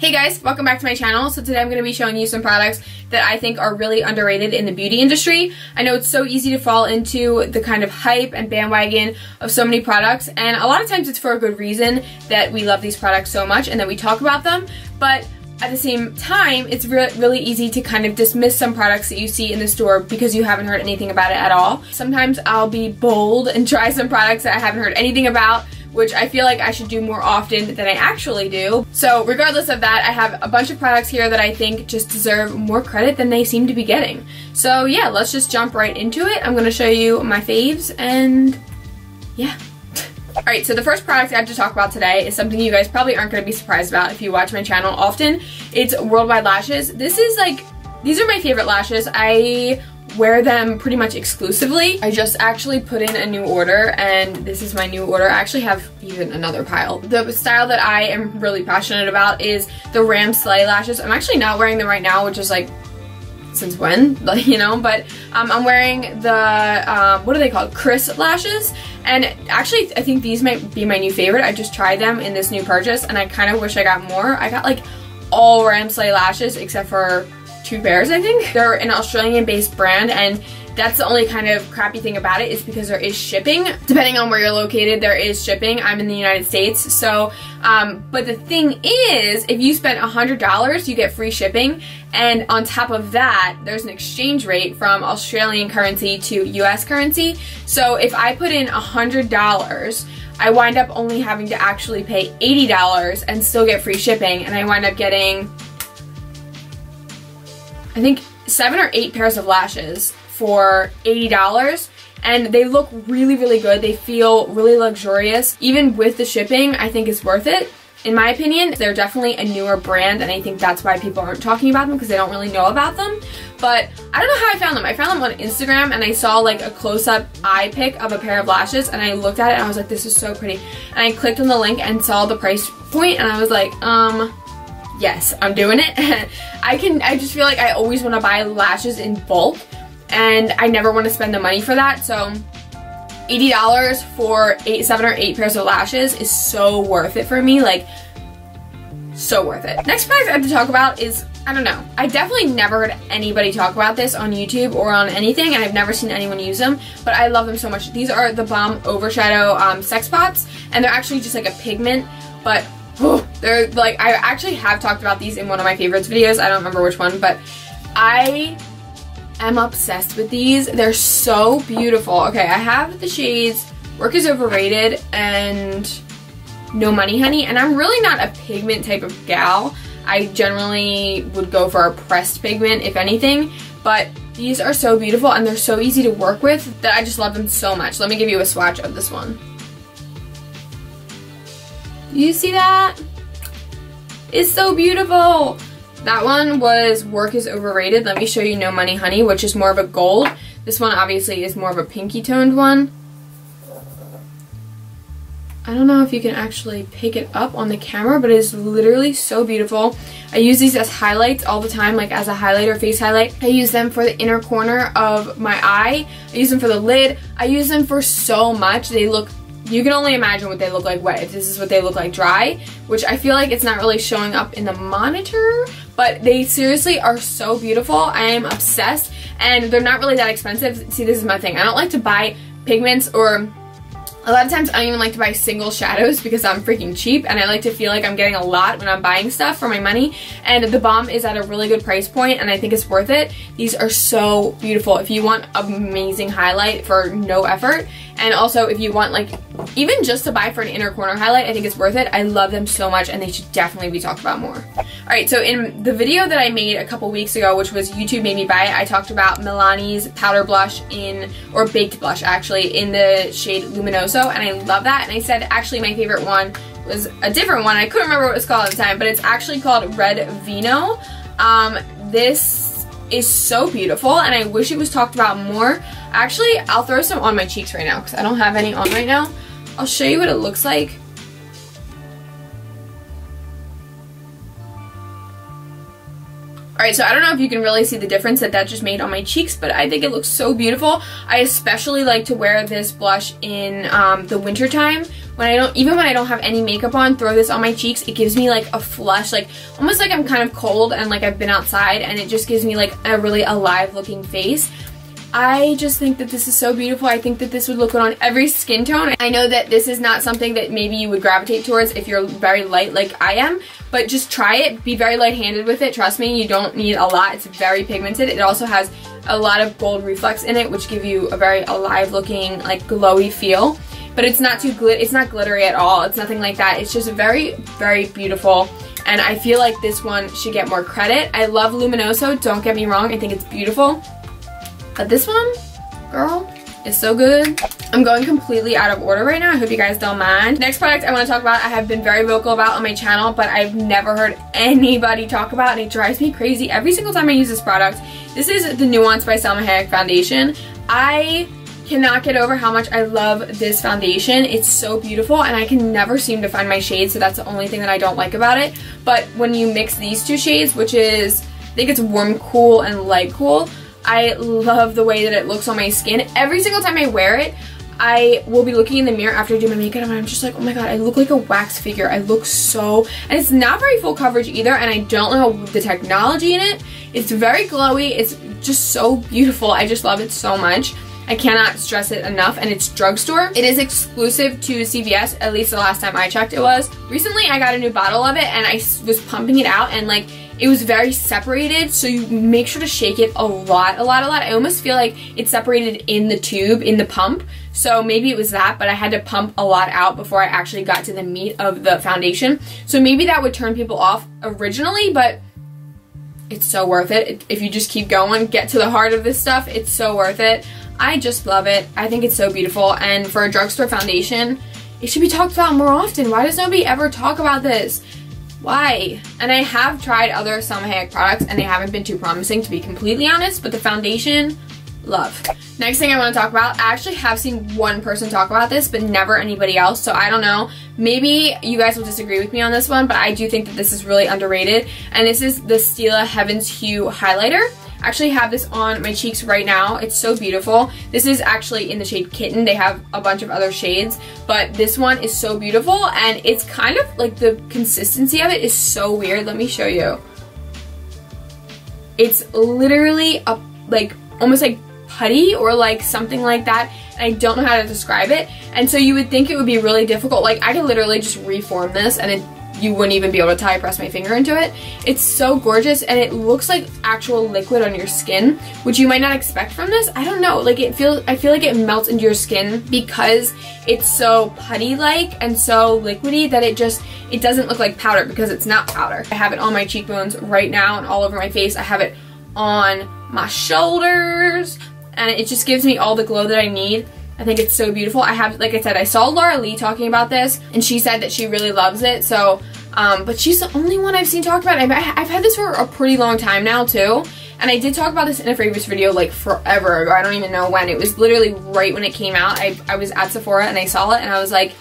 Hey guys, welcome back to my channel. So today I'm going to be showing you some products that I think are really underrated in the beauty industry. I know it's so easy to fall into the kind of hype and bandwagon of so many products, and a lot of times it's for a good reason that we love these products so much and that we talk about them, but at the same time, it's really easy to kind of dismiss some products that you see in the store because you haven't heard anything about it at all. Sometimes I'll be bold and try some products that I haven't heard anything about, which I feel like I should do more often than I actually do. So regardless of that, I have a bunch of products here that I think just deserve more credit than they seem to be getting. So yeah, let's just jump right into it. I'm gonna show you my faves and yeah. Alright, so the first product I have to talk about today is something you guys probably aren't going to be surprised about if you watch my channel often. It's Worldwide Lashes. These are my favorite lashes. I wear them pretty much exclusively. I just actually put in a new order, and this is my new order. I actually have even another pile. The style that I am really passionate about is the Ram Slay lashes. I'm actually not wearing them right now, which is like, since when? Like, you know, but I'm wearing the, what are they called? Chris lashes. And actually, I think these might be my new favorite. I just tried them in this new purchase, and I kind of wish I got more. I got like all Ram Slay lashes except for 2 pairs, I think. They're an Australian-based brand, and that's the only kind of crappy thing about it is because there is shipping. Depending on where you're located, there is shipping. I'm in the United States, so, but the thing is, if you spend $100, you get free shipping, and on top of that, there's an exchange rate from Australian currency to US currency. So if I put in $100, I wind up only having to actually pay $80 and still get free shipping, and I wind up getting, I think, 7 or 8 pairs of lashes for $80, and they look really, really good. They feel really luxurious. Even with the shipping, I think it's worth it. In my opinion, they're definitely a newer brand, and I think that's why people aren't talking about them, because they don't really know about them. But I don't know how I found them. I found them on Instagram, and I saw like a close-up eye pic of a pair of lashes, and I looked at it and I was like, this is so pretty. And I clicked on the link and saw the price point, and I was like, yes, I'm doing it. I just feel like I always want to buy lashes in bulk, and I never want to spend the money for that, so $80 for 7 or 8 pairs of lashes is so worth it for me, like, so worth it. Next product I have to talk about is, I don't know, I definitely never heard anybody talk about this on YouTube or on anything, and I've never seen anyone use them, but I love them so much. These are the Balm Overshadow Sex Pots, and they're actually just like a pigment, but they're like, I actually have talked about these in one of my favorites videos. I don't remember which one, but I am obsessed with these. They're so beautiful. Okay, I have the shades Work is Overrated and No Money Honey, and I'm really not a pigment type of gal. I generally would go for a pressed pigment, if anything, but these are so beautiful and they're so easy to work with that I just love them so much. Let me give you a swatch of this one. You see that? It's so beautiful. That one was Work is Overrated. Let me show you No Money Honey, which is more of a gold. This one obviously is more of a pinky toned one. I don't know if you can actually pick it up on the camera, but it is literally so beautiful. I use these as highlights all the time, like as a highlighter, face highlight. I use them for the inner corner of my eye. I use them for the lid. I use them for so much. They look, you can only imagine what they look like wet. If this is what they look like dry, which I feel like it's not really showing up in the monitor, but they seriously are so beautiful. I am obsessed, and they're not really that expensive. See, this is my thing. I don't like to buy pigments, or a lot of times I don't even like to buy single shadows because I'm freaking cheap, and I like to feel like I'm getting a lot when I'm buying stuff for my money, and the Balm is at a really good price point, and I think it's worth it. These are so beautiful if you want amazing highlight for no effort, and also if you want like even just to buy for an inner corner highlight, I think it's worth it. I love them so much, and they should definitely be talked about more. Alright, so in the video that I made a couple weeks ago, which was YouTube Made Me Buy It, I talked about Milani's powder blush or baked blush actually, in the shade Luminoso, and I love that. And I said actually my favorite one was a different one. I couldn't remember what it was called at the time, but it's actually called Red Vino. This is so beautiful, and I wish it was talked about more. Actually, I'll throw some on my cheeks right now because I don't have any on right now. I'll show you what it looks like. Alright, so I don't know if you can really see the difference that just made on my cheeks, but I think it looks so beautiful. I especially like to wear this blush in the winter time. Even when I don't have any makeup on, throw this on my cheeks. It gives me like a flush, like almost like I'm kind of cold and like I've been outside, and it just gives me like a really alive looking face. I just think that this is so beautiful. I think that this would look good on every skin tone. I know that this is not something that maybe you would gravitate towards if you're very light like I am, but just try it. Be very light-handed with it. Trust me, you don't need a lot. It's very pigmented. It also has a lot of gold reflex in it, which give you a very alive looking, like glowy feel. But it's not it's not glittery at all. It's nothing like that. It's just very, very beautiful. And I feel like this one should get more credit. I love Luminoso, don't get me wrong. I think it's beautiful. But this one, girl, is so good. I'm going completely out of order right now. I hope you guys don't mind. Next product I want to talk about, I have been very vocal about on my channel, but I've never heard anybody talk about, and it drives me crazy every single time I use this product. This is the Nuance by Salma Hayek foundation. I cannot get over how much I love this foundation. It's so beautiful, and I can never seem to find my shade, so that's the only thing that I don't like about it. But when you mix these two shades, which is, I think it's Warm Cool and Light Cool, I love the way that it looks on my skin. Every single time I wear it, I will be looking in the mirror after I do my makeup and I'm just like, oh my god, I look like a wax figure. I look so, and it's not very full coverage either, and I don't know the technology in it. It's very glowy. It's just so beautiful. I just love it so much. I cannot stress it enough, and it's drugstore. It is exclusive to CVS, at least the last time I checked it was. Recently, I got a new bottle of it, and I was pumping it out, and like, it was very separated, so you make sure to shake it a lot. I almost feel like it's separated in the tube, in the pump, so maybe it was that, but I had to pump a lot out before I actually got to the meat of the foundation. So maybe that would turn people off originally, but it's so worth it. If you just keep going, get to the heart of this stuff, it's so worth it. I just love it. I think it's so beautiful, and for a drugstore foundation, it should be talked about more often. Why does nobody ever talk about this? Why? And I have tried other Salma Hayek products, and they haven't been too promising, to be completely honest, but the foundation, love. Next thing I want to talk about, I actually have seen one person talk about this, but never anybody else, so I don't know. Maybe you guys will disagree with me on this one, but I do think that this is really underrated, and this is the Stila Heaven's Hue Highlighter. I actually have this on my cheeks right now. It's so beautiful. This is actually in the shade Kitten. They have a bunch of other shades, but this one is so beautiful, and it's kind of like, the consistency of it is so weird. Let me show you. It's literally a, like, almost like putty or like something like that, and I don't know how to describe it. And so you would think it would be really difficult. Like, I could literally just reform this and you wouldn't even be able to tell I press my finger into it. It's so gorgeous, and it looks like actual liquid on your skin, which you might not expect from this. I don't know, like, I feel like it melts into your skin because it's so putty-like and so liquidy that it doesn't look like powder, because it's not powder. I have it on my cheekbones right now and all over my face. I have it on my shoulders, and it just gives me all the glow that I need. I think it's so beautiful. I have, like I said, I saw Laura Lee talking about this, and she said that she really loves it, so, but she's the only one I've seen talk about it. I've had this for a pretty long time now, too, and I did talk about this in a Fragrance video, like, forever ago. I don't even know when. It was literally right when it came out. I was at Sephora, and I saw it, and I was like,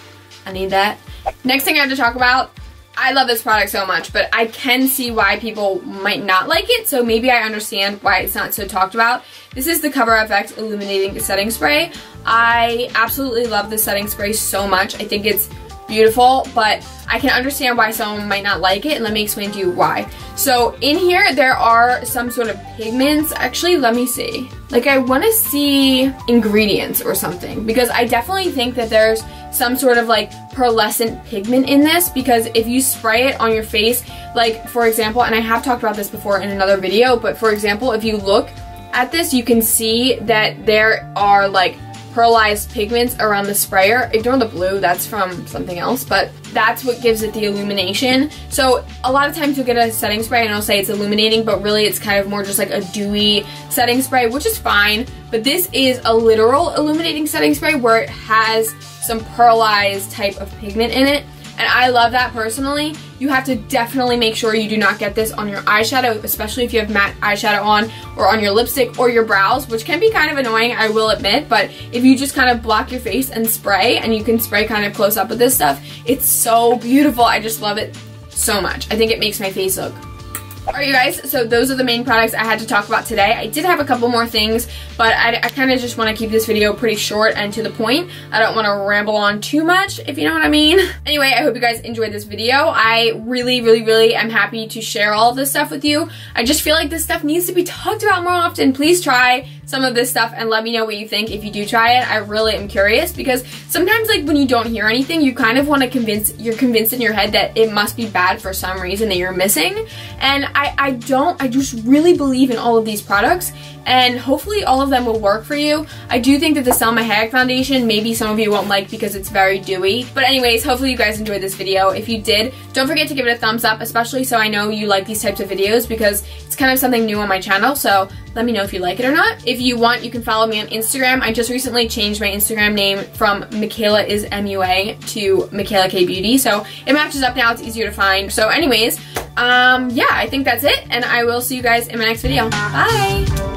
I need that. Next thing I have to talk about, I love this product so much, but I can see why people might not like it, so maybe I understand why it's not so talked about. This is the CoverFX Illuminating Setting Spray. I absolutely love this setting spray so much. I think it's beautiful, but I can understand why someone might not like it, and let me explain to you why. So in here, there are some sort of pigments. Actually, let me see. Like, I want to see ingredients or something, because I definitely think that there's some sort of like pearlescent pigment in this, because if you spray it on your face, like, for example, and I have talked about this before in another video, but for example, if you look at this, you can see that there are like pearlized pigments around the sprayer. Ignore the blue, that's from something else, but that's what gives it the illumination. So a lot of times you'll get a setting spray and it'll say it's illuminating, but really it's kind of more just like a dewy setting spray, which is fine. But this is a literal illuminating setting spray where it has some pearlized type of pigment in it, and I love that personally. You have to definitely make sure you do not get this on your eyeshadow, especially if you have matte eyeshadow on, or on your lipstick or your brows, which can be kind of annoying, I will admit, but if you just kind of block your face and spray, and you can spray kind of close up with this stuff, it's so beautiful. I just love it so much. I think it makes my face look Alright you guys, so those are the main products I had to talk about today. I did have a couple more things, but I kind of just want to keep this video pretty short and to the point. I don't want to ramble on too much, if you know what I mean. Anyway, I hope you guys enjoyed this video. I really am happy to share all of this stuff with you. I just feel like this stuff needs to be talked about more often. Please try some of this stuff and let me know what you think if you do try it. I really am curious, because sometimes like when you don't hear anything, you kind of want to you're convinced in your head that it must be bad for some reason that you're missing. And I just really believe in all of these products, and hopefully all of them will work for you. I do think that the Selma Hayek foundation, maybe some of you won't like because it's very dewy. But anyways, hopefully you guys enjoyed this video. If you did, don't forget to give it a thumbs up, especially so I know you like these types of videos, because it's kind of something new on my channel. So let me know if you like it or not. If you want, you can follow me on Instagram. I just recently changed my Instagram name from Micaela is MUA to MicaelaKBeauty. So it matches up now, it's easier to find. So anyways, yeah, I think that's it, and I will see you guys in my next video. Bye!